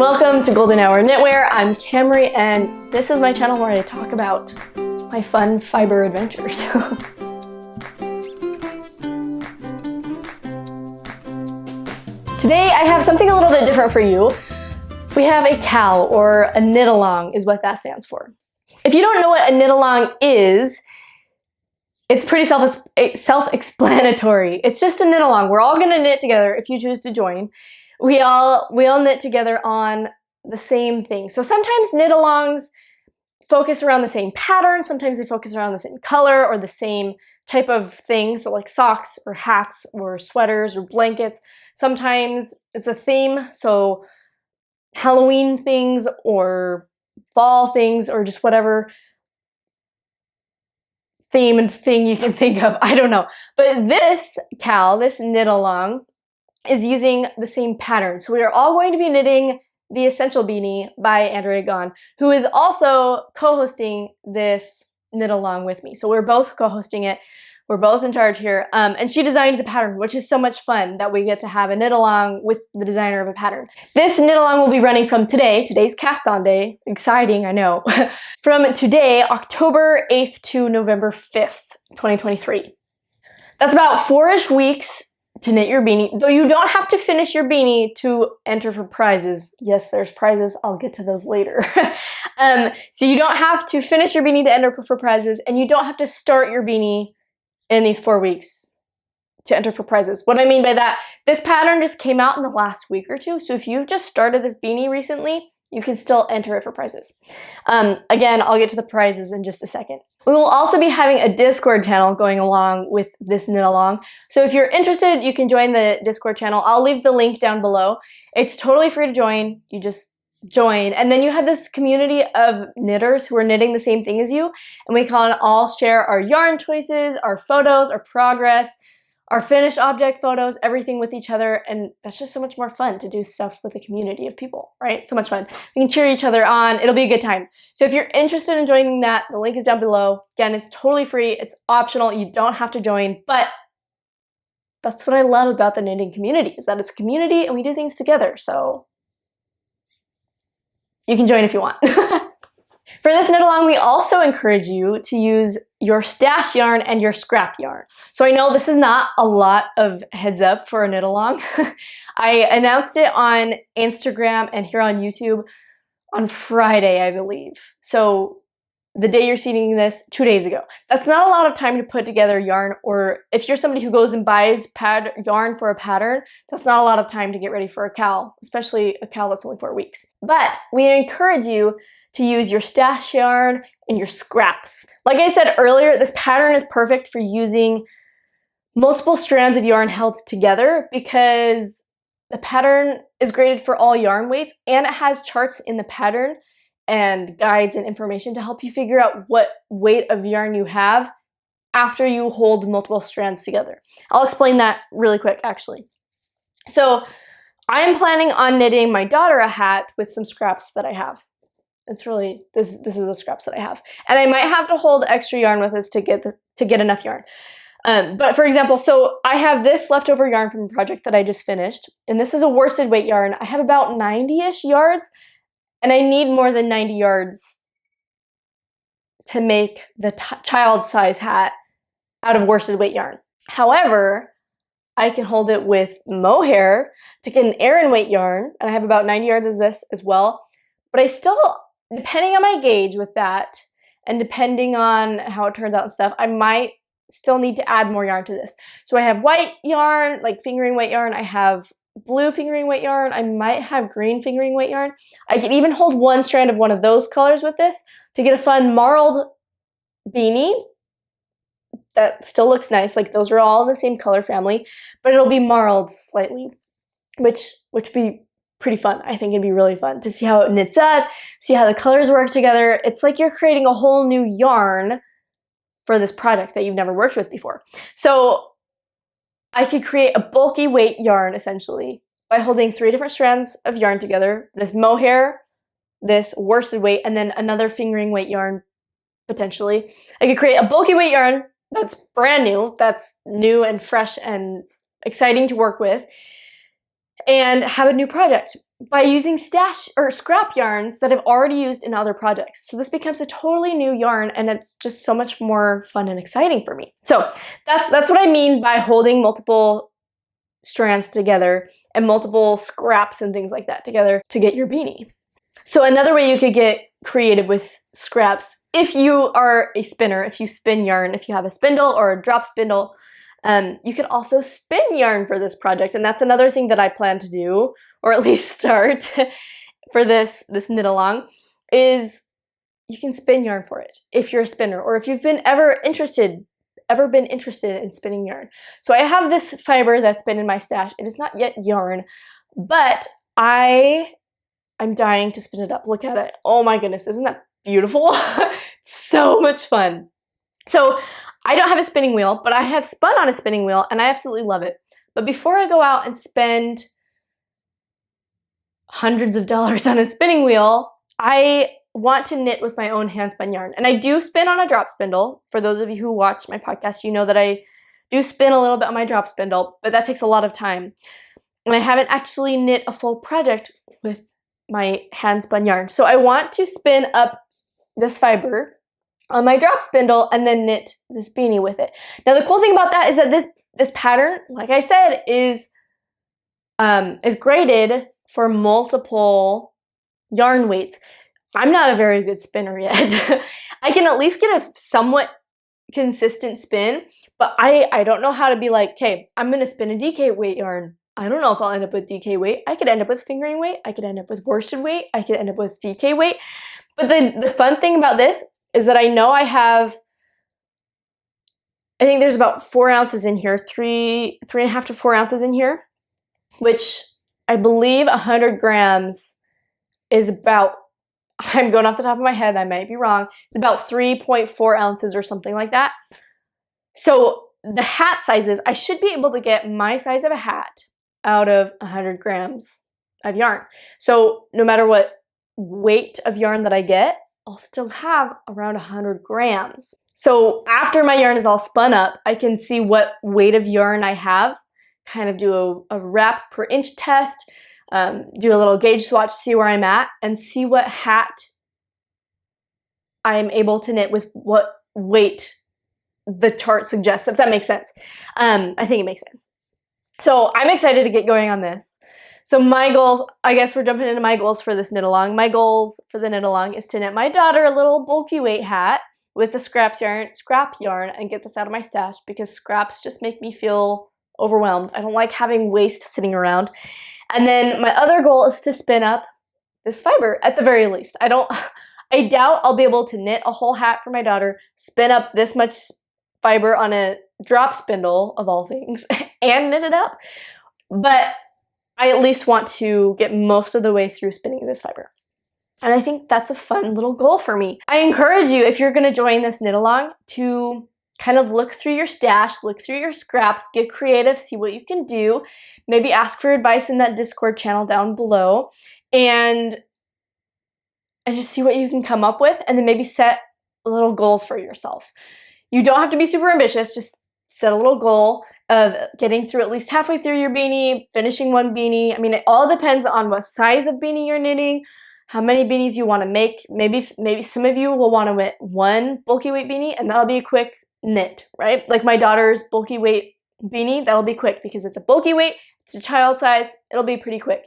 welcome to Golden Hour Knitwear. I'm Camry, and this is my channel where I talk about my fun fiber adventures. Today I have something a little bit different for you. We have a KAL, or a knit along is what that stands for. If you don't know what a knit along is, it's pretty self-explanatory. It's just a knit along. We're all gonna knit together if you choose to join. We all knit together on the same thing. So sometimes knit alongs focus around the same pattern, sometimes they focus around the same color or the same type of thing, so like socks or hats or sweaters or blankets. Sometimes it's a theme, so Halloween things or fall things or just whatever theme and thing you can think of, I don't know. But this KAL, this knit along, is using the same pattern. So we are all going to be knitting the Essential Beanie by Andrea and I, who is also co-hosting this knit along with me. So we're both co-hosting it. We're both in charge here. And she designed the pattern, which is so much fun that we get to have a knit along with the designer of a pattern. This knit along will be running from today's cast on day, exciting, I know, from today, October 8th to November 5th, 2023. That's about 4-ish weeks to knit your beanie, though you don't have to finish your beanie to enter for prizes. Yes, there's prizes. I'll get to those later. So you don't have to finish your beanie to enter for prizes, and you don't have to start your beanie in these 4 weeks to enter for prizes. What I mean by that, this pattern just came out in the last week or two, so if you've just started this beanie recently, you can still enter it for prizes. Again, I'll get to the prizes in just a second. We will also be having a Discord channel going along with this knit along. So if you're interested, you can join the Discord channel. I'll leave the link down below. It's totally free to join. You just join. And then you have this community of knitters who are knitting the same thing as you. And we can all share our yarn choices, our photos, our progress, our finished object photos, everything with each other, and that's just so much more fun to do stuff with a community of people, right? So much fun. We can cheer each other on. It'll be a good time. So if you're interested in joining that, the link is down below. Again, it's totally free. It's optional. You don't have to join, but that's what I love about the knitting community, is that it's a community and we do things together. So you can join if you want. For this knit along, we also encourage you to use your stash yarn and your scrap yarn. So I know this is not a lot of heads up for a knit along. I announced it on Instagram and here on YouTube on Friday, I believe. So the day you're seeing this, 2 days ago. That's not a lot of time to put together yarn, or if you're somebody who goes and buys yarn for a pattern, that's not a lot of time to get ready for a KAL, especially a KAL that's only 4 weeks. But we encourage you to use your stash yarn and your scraps. Like I said earlier, this pattern is perfect for using multiple strands of yarn held together because the pattern is graded for all yarn weights, and it has charts in the pattern and guides and information to help you figure out what weight of yarn you have after you hold multiple strands together. I'll explain that really quick, actually. So I am planning on knitting my daughter a hat with some scraps that I have. It's really, this is the scraps that I have. And I might have to hold extra yarn with us to get enough yarn. But for example, so I have this leftover yarn from a project that I just finished, and this is a worsted weight yarn. I have about 90-ish yards, and I need more than 90 yards to make the child size hat out of worsted weight yarn. However, I can hold it with mohair to get an Aran weight yarn, and I have about 90 yards of this as well. But I still, depending on my gauge with that, and depending on how it turns out and stuff, I might still need to add more yarn to this. So I have white yarn, like fingering weight yarn. I have blue fingering weight yarn. I might have green fingering weight yarn. I can even hold one strand of one of those colors with this to get a fun marled beanie that still looks nice. Like those are all in the same color family, but it'll be marled slightly, which would be pretty fun. I think it'd be really fun to see how it knits up, see how the colors work together. It's like you're creating a whole new yarn for this project that you've never worked with before. So I could create a bulky weight yarn essentially by holding 3 different strands of yarn together, this mohair, this worsted weight, and then another fingering weight yarn potentially. I could create a bulky weight yarn that's brand new, that's new and fresh and exciting to work with, and have a new project. by using stash or scrap yarns that I've already used in other projects. So this becomes a totally new yarn, and it's just so much more fun and exciting for me. So that's what I mean by holding multiple strands together and multiple scraps and things like that together to get your beanie. So another way you could get creative with scraps, if you are a spinner, if you spin yarn, if you have a spindle or a drop spindle, you can also spin yarn for this project, and that's another thing that I plan to do, or at least start for this knit along, is you can spin yarn for it if you're a spinner, or if you've been ever been interested in spinning yarn. So I have this fiber that's been in my stash. It is not yet yarn, but I'm dying to spin it up. Look at it. Oh my goodness, isn't that beautiful? So much fun. So I don't have a spinning wheel, but I have spun on a spinning wheel and I absolutely love it. But before I go out and spend hundreds of dollars on a spinning wheel, I want to knit with my own hand spun yarn. And I do spin on a drop spindle. For those of you who watch my podcast, you know that I do spin a little bit on my drop spindle, but that takes a lot of time. And I haven't actually knit a full project with my hand spun yarn. So I want to spin up this fiber on my drop spindle and then knit this beanie with it. Now the cool thing about that is that this pattern, like I said, is graded for multiple yarn weights. I'm not a very good spinner yet. I can at least get a somewhat consistent spin, but I don't know how to be like, okay, I'm gonna spin a DK weight yarn. I don't know if I'll end up with DK weight. I could end up with fingering weight. I could end up with worsted weight. I could end up with DK weight. But the fun thing about this is that I know I think there's about 4 ounces in here, 3.5 to 4 ounces in here, which I believe 100 grams is about, I'm going off the top of my head, I might be wrong, it's about 3.4 ounces or something like that. So the hat sizes, I should be able to get my size of a hat out of 100 grams of yarn. So no matter what weight of yarn that I get, I'll still have around 100 grams. So after my yarn is all spun up, I can see what weight of yarn I have, kind of do a wrap per inch test, do a little gauge swatch, see where I'm at, and see what hat I'm able to knit with what weight the chart suggests, if that makes sense. I think it makes sense. So I'm excited to get going on this. So my goal, I guess we're jumping into my goals for this knit along. My goals for the knit along is to knit my daughter a little bulky weight hat with the scrap yarn and get this out of my stash because scraps just make me feel overwhelmed. I don't like having waste sitting around. And then my other goal is to spin up this fiber at the very least. I doubt I'll be able to knit a whole hat for my daughter, spin up this much fiber on a drop spindle of all things and knit it up. But I at least want to get most of the way through spinning this fiber. And I think that's a fun little goal for me. I encourage you, if you're gonna join this knit along, to kind of look through your stash, look through your scraps, get creative, see what you can do, maybe ask for advice in that Discord channel down below, and just see what you can come up with, and then maybe set little goals for yourself. You don't have to be super ambitious, just set a little goal of getting through at least halfway through your beanie, finishing one beanie. I mean, it all depends on what size of beanie you're knitting, how many beanies you want to make. Maybe some of you will want to knit one bulky weight beanie, and that'll be a quick knit, right? Like my daughter's bulky weight beanie, that'll be quick because it's a bulky weight, it's a child size, it'll be pretty quick.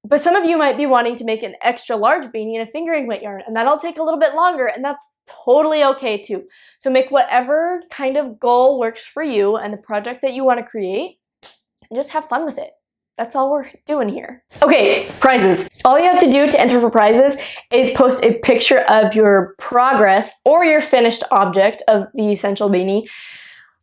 But some of you might be wanting to make an extra large beanie in a fingering weight yarn, and that'll take a little bit longer, and that's totally okay too. So make whatever kind of goal works for you and the project that you want to create, and just have fun with it. That's all we're doing here. Okay, prizes. All you have to do to enter for prizes is post a picture of your progress or your finished object of the Essential Beanie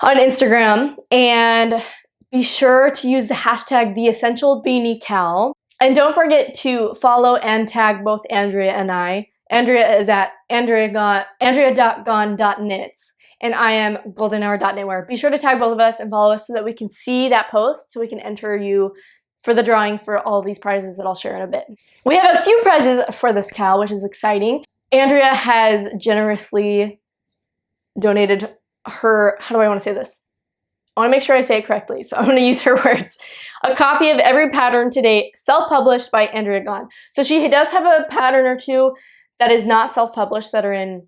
on Instagram, and be sure to use the hashtag #TheEssentialBeanieCal. And don't forget to follow and tag both Andrea and I. Andrea is at andrea.gon.knits, and I am goldenhour.knitwear. Be sure to tag both of us and follow us so that we can see that post, so we can enter you for the drawing for all these prizes that I'll share in a bit. We have a few prizes for this cal, which is exciting. Andrea has generously donated her, how do I want to say this? I want to make sure I say it correctly, so I'm going to use her words. A copy of every pattern to date, self-published by Andrea and I. So she does have a pattern or two that is not self-published, that are in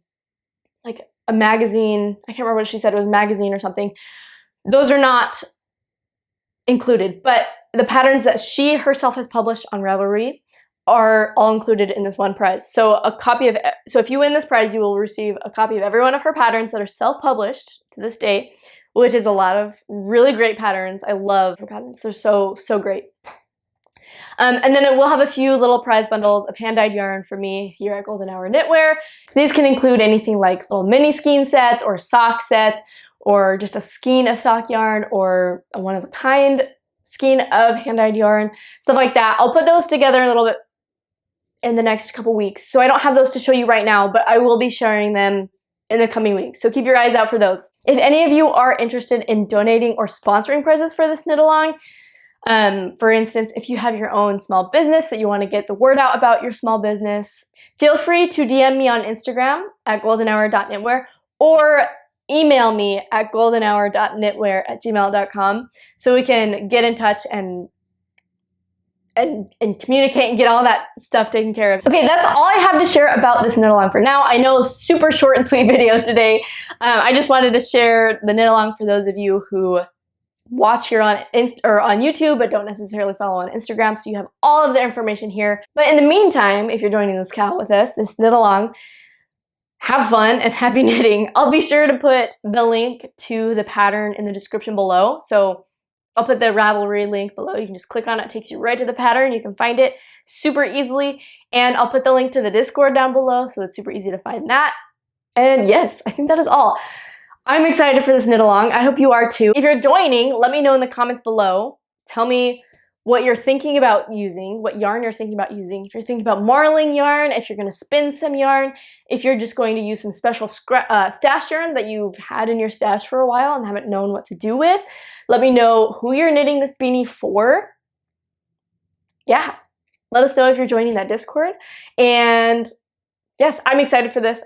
like a magazine. I can't remember what she said, it was magazine or something. Those are not included, but the patterns that she herself has published on Ravelry are all included in this one prize. So if you win this prize, you will receive a copy of every one of her patterns that are self-published to this date, which is a lot of really great patterns. I love her patterns. They're so great. And then it will have a few little prize bundles of hand-dyed yarn for me here at Golden Hour Knitwear. These can include anything like little mini skein sets or sock sets, or just a skein of sock yarn, or a one-of-a-kind skein of hand-dyed yarn, stuff like that. I'll put those together a little bit in the next couple weeks. So I don't have those to show you right now, but I will be sharing them in the coming weeks. So keep your eyes out for those. If any of you are interested in donating or sponsoring prizes for this knit along, for instance, if you have your own small business that you want to get the word out about your small business, feel free to DM me on Instagram at goldenhour.knitwear, or email me at goldenhour.knitwear@gmail.com so we can get in touch and communicate and get all that stuff taken care of. Okay, that's all I have to share about this knit along for now. I know, super short and sweet video today. I just wanted to share the knit along for those of you who watch here on YouTube but don't necessarily follow on Instagram, so you have all of the information here. But in the meantime, if you're joining this cal with us, this knit along, have fun and happy knitting. I'll be sure to put the link to the pattern in the description below. So I'll put the Ravelry link below. You can just click on it. It takes you right to the pattern. You can find it super easily. And I'll put the link to the Discord down below, so it's super easy to find that. And yes, I think that is all. I'm excited for this knit along. I hope you are too. If you're joining, let me know in the comments below. Tell me what you're thinking about using, what yarn you're thinking about using. If you're thinking about marling yarn, if you're going to spin some yarn, if you're just going to use some special stash yarn that you've had in your stash for a while and haven't known what to do with. Let me know who you're knitting this beanie for. Yeah, let us know if you're joining that Discord. And yes, I'm excited for this.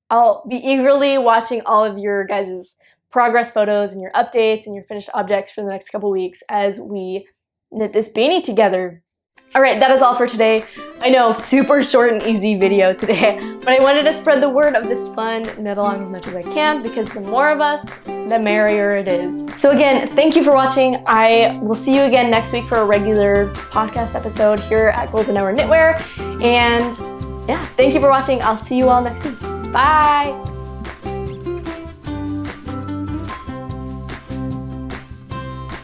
I'll be eagerly watching all of your guys' progress photos and your updates and your finished objects for the next couple weeks as we knit this beanie together. All right, that is all for today. I know, super short and easy video today, but I wanted to spread the word of this fun knit along as much as I can, because the more of us, the merrier it is. So again, thank you for watching. I will see you again next week for a regular podcast episode here at Golden Hour Knitwear. And yeah, thank you for watching. I'll see you all next week. Bye.